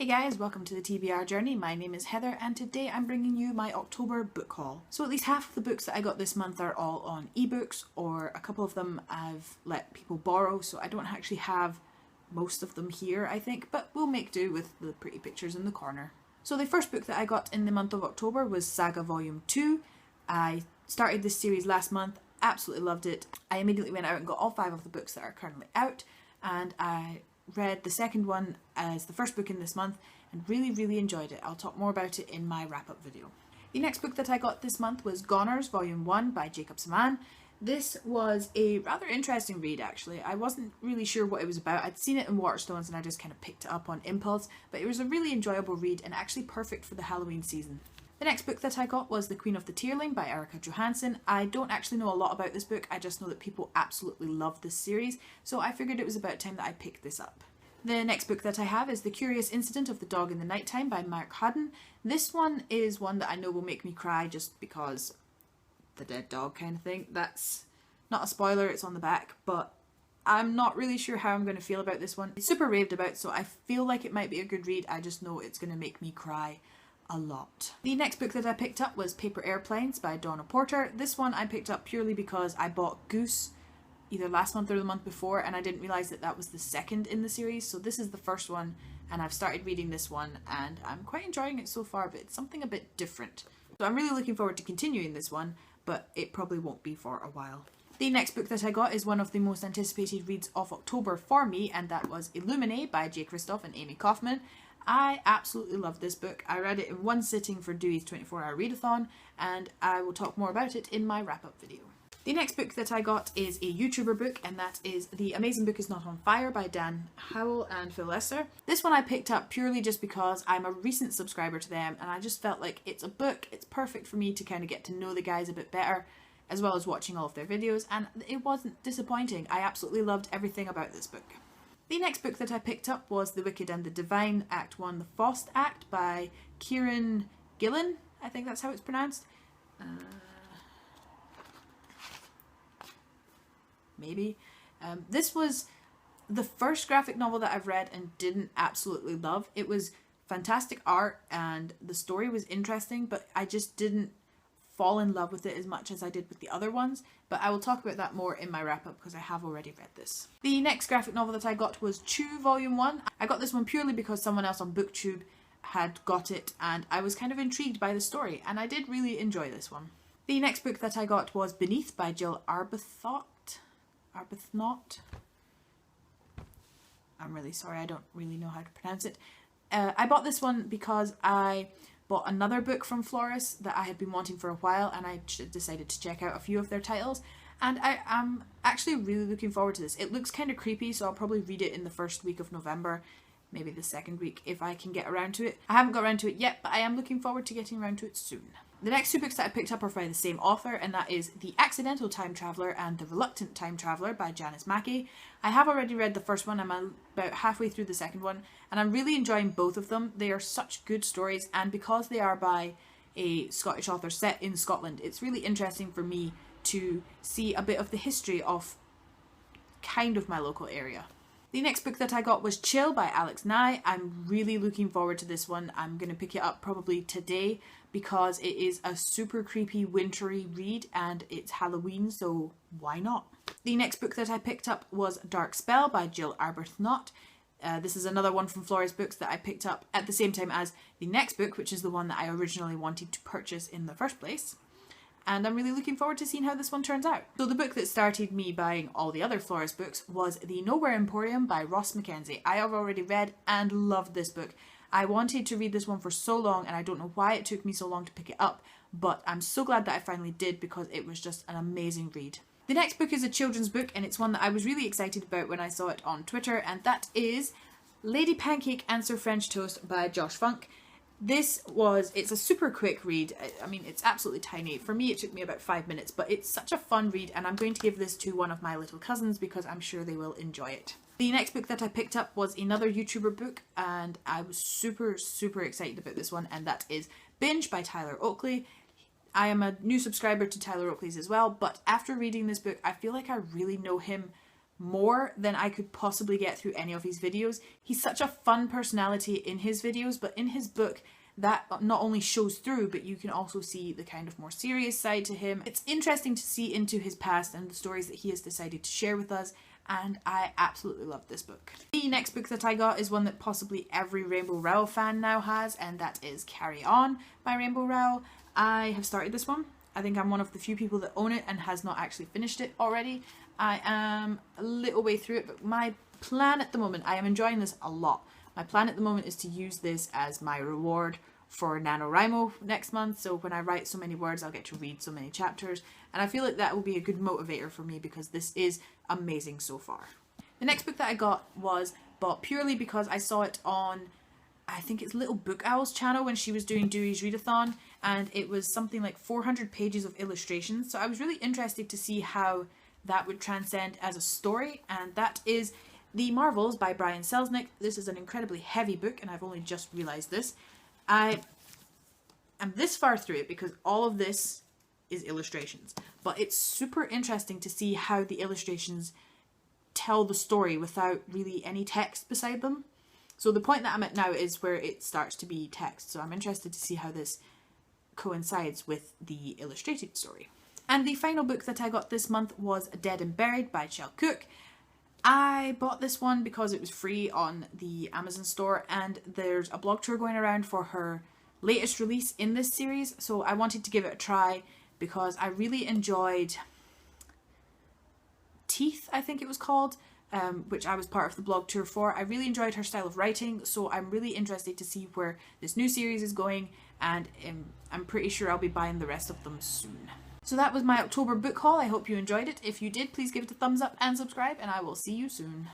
Hey guys, welcome to the TBR journey. My name is Heather and today I'm bringing you my October book haul. So at least half of the books that I got this month are all on ebooks, or a couple of them I've let people borrow, so I don't actually have most of them here, I think, but we'll make do with the pretty pictures in the corner. So the first book that I got in the month of October was Saga Volume 2. I started this series last month, absolutely loved it. I immediately went out and got all 5 of the books that are currently out, and I read the second one as the first book in this month and really enjoyed it. I'll talk more about it in my wrap-up video. The next book that I got this month was Goners Volume 1 by Jacob Saman. This was a rather interesting read actually. I wasn't really sure what it was about. I'd seen it in Waterstones and I just kind of picked it up on impulse, but it was a really enjoyable read and actually perfect for the Halloween season. The next book that I got was The Queen of the Tearling by Erica Johansson. I don't actually know a lot about this book, I just know that people absolutely love this series, so I figured it was about time that I picked this up. The next book that I have is The Curious Incident of the Dog in the Nighttime by Mark Hudden. This one is one that I know will make me cry just because the dead dog kind of thing. That's not a spoiler, it's on the back, but I'm not really sure how I'm going to feel about this one. It's super raved about, so I feel like it might be a good read. I just know it's going to make me cry a lot. The next book that I picked up was Paper Airplanes by Donna Porter. This one I picked up purely because I bought Goose either last month or the month before and I didn't realise that that was the second in the series, so this is the first one and I've started reading this one and I'm quite enjoying it so far, but it's something a bit different. So I'm really looking forward to continuing this one, but it probably won't be for a while. The next book that I got is one of the most anticipated reads of October for me, and that was Illuminae by Jay Kristoff and Amy Kaufman. I absolutely love this book. I read it in one sitting for Dewey's 24-hour readathon, and I will talk more about it in my wrap-up video. The next book that I got is a YouTuber book, and that is The Amazing Book Is Not on Fire by Dan Howell and Phil Lesser. This one I picked up purely just because I'm a recent subscriber to them, and I just felt like it's a book, it's perfect for me to kind of get to know the guys a bit better, as well as watching all of their videos, and it wasn't disappointing. I absolutely loved everything about this book. The next book that I picked up was The Wicked and the Divine, Act 1, The Faust Act by Kieran Gillen. I think that's how it's pronounced. Maybe. This was the first graphic novel that I've read and didn't absolutely love. It was fantastic art and the story was interesting, but I just didn't fall in love with it as much as I did with the other ones, but I will talk about that more in my wrap-up because I have already read this. The next graphic novel that I got was Chew Volume 1. I got this one purely because someone else on BookTube had got it and I was kind of intrigued by the story and I did really enjoy this one. The next book that I got was Beneath by Jill Arbuthnot. I'm really sorry, I don't really know how to pronounce it. I bought this one because I bought another book from Floris that I had been wanting for a while and I decided to check out a few of their titles, and I am actually really looking forward to this. It looks kind of creepy, so I'll probably read it in the first week of November, maybe the second week if I can get around to it. I haven't got around to it yet, but I am looking forward to getting around to it soon. The next 2 books that I picked up are by the same author, and that is The Accidental Time Traveller and The Reluctant Time Traveller by Janice Mackey. I have already read the first one, I'm about halfway through the second one, and I'm really enjoying both of them. They are such good stories, and because they are by a Scottish author set in Scotland, it's really interesting for me to see a bit of the history of kind of my local area. The next book that I got was Chill by Alex Nye. I'm really looking forward to this one. I'm going to pick it up probably today because it is a super creepy wintry read and it's Halloween, so why not? The next book that I picked up was Dark Spell by Jill Arbuthnot. This is another one from Floris Books that I picked up at the same time as the next book, which is the one that I originally wanted to purchase in the first place. And I'm really looking forward to seeing how this one turns out. So the book that started me buying all the other Floris books was The Nowhere Emporium by Ross Mackenzie. I have already read and loved this book. I wanted to read this one for so long and I don't know why it took me so long to pick it up, but I'm so glad that I finally did because it was just an amazing read. The next book is a children's book and it's one that I was really excited about when I saw it on Twitter, and that is Lady Pancake and Sir French Toast by Josh Funk. It's a super quick read. I mean, it's absolutely tiny. For me, it took me about 5 minutes, but it's such a fun read and I'm going to give this to one of my little cousins because I'm sure they will enjoy it. The next book that I picked up was another YouTuber book and I was super excited about this one, and that is Binge by Tyler Oakley. I am a new subscriber to Tyler Oakley's as well, but after reading this book, I feel like I really know him more than I could possibly get through any of his videos. He's such a fun personality in his videos, but in his book that not only shows through, but you can also see the kind of more serious side to him. It's interesting to see into his past and the stories that he has decided to share with us, and I absolutely love this book. The next book that I got is one that possibly every Rainbow Rowell fan now has, and that is Carry On by Rainbow Rowell. I have started this one. I think I'm one of the few people that own it and has not actually finished it already. I am a little way through it, but my plan at the moment, I am enjoying this a lot. My plan at the moment is to use this as my reward for NaNoWriMo next month. So when I write so many words, I'll get to read so many chapters. And I feel like that will be a good motivator for me because this is amazing so far. The next book that I got was bought purely because I saw it on, I think it's Little Book Owl's channel when she was doing Dewey's Readathon, and it was something like 400 pages of illustrations. So I was really interested to see how that would transcend as a story, and that is The Marvels by Brian Selznick. This is an incredibly heavy book, and I've only just realised this. I am this far through it because all of this is illustrations, but it's super interesting to see how the illustrations tell the story without really any text beside them. So the point that I'm at now is where it starts to be text, so I'm interested to see how this coincides with the illustrated story. And the final book that I got this month was Dead and Buried by Chell Cook. I bought this one because it was free on the Amazon store, and there's a blog tour going around for her latest release in this series, so I wanted to give it a try because I really enjoyed Teeth, I think it was called, which I was part of the blog tour for. I really enjoyed her style of writing, so I'm really interested to see where this new series is going, and I'm pretty sure I'll be buying the rest of them soon. So that was my October book haul. I hope you enjoyed it. If you did, please give it a thumbs up and subscribe, and I will see you soon.